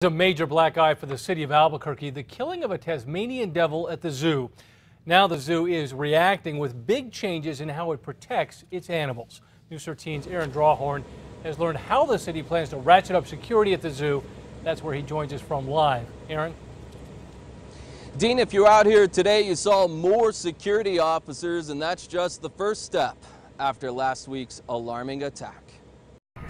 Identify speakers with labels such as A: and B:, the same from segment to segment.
A: A major black eye for the city of Albuquerque, the killing of a Tasmanian devil at the zoo. Now the zoo is reacting with big changes in how it protects its animals. News 13's Aaron Drawhorn has learned how the city plans to ratchet up security at the zoo. That's where he joins us from live. Aaron?
B: Dean, if you're out here today, you saw more security officers, and that's just the first step after last week's alarming attack.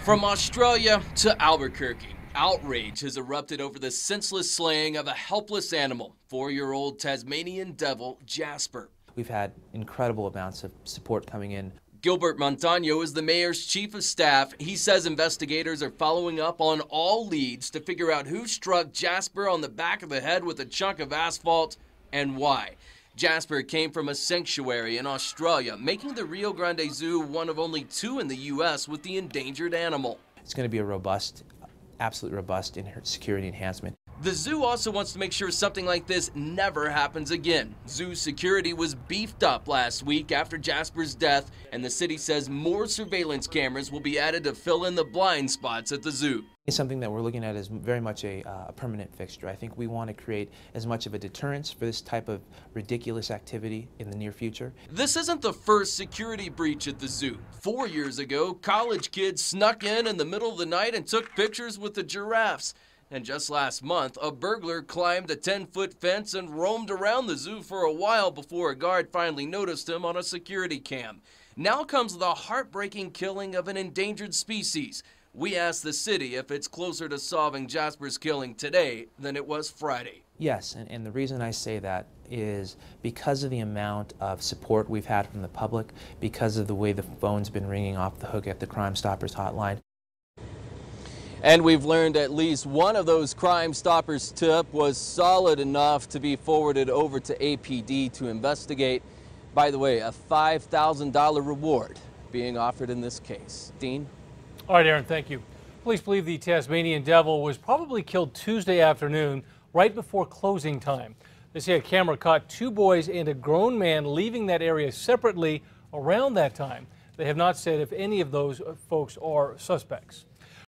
B: From Australia to Albuquerque, outrage has erupted over the senseless slaying of a helpless animal, 4-year-old Tasmanian devil Jasper.
C: We've had incredible amounts of support coming in.
B: Gilbert Montano is the mayor's chief of staff. He says investigators are following up on all leads to figure out who struck Jasper on the back of the head with a chunk of asphalt and why. Jasper came from a sanctuary in Australia, making the Rio Grande Zoo one of only 2 in the U.S. with the endangered animal.
C: It's going to be a robust, absolutely robust security enhancement.
B: The zoo also wants to make sure something like this never happens again. Zoo security was beefed up last week after Jasper's death, and the city says more surveillance cameras will be added to fill in the blind spots at the zoo.
C: It's something that we're looking at as very much a permanent fixture. I think we want to create as much of a deterrence for this type of ridiculous activity in the near future.
B: This isn't the first security breach at the zoo. 4 years ago, college kids snuck in the middle of the night and took pictures with the giraffes. And just last month, a burglar climbed a 10-foot fence and roamed around the zoo for a while before a guard finally noticed him on a security cam. Now comes the heartbreaking killing of an endangered species. We asked the city if it's closer to solving Jasper's killing today than it was Friday.
C: Yes, and the reason I say that is because of the amount of support we've had from the public, because of the way the phone's been ringing off the hook at the Crime Stoppers hotline.
B: And we've learned at least one of those Crime Stoppers tip was solid enough to be forwarded over to APD to investigate. By the way, a $5,000 reward being offered in this case. Dean?
A: All right, Aaron, thank you. Police believe the Tasmanian devil was probably killed Tuesday afternoon, right before closing time. They say a camera caught 2 boys and a grown man leaving that area separately around that time. They have not said if any of those folks are suspects.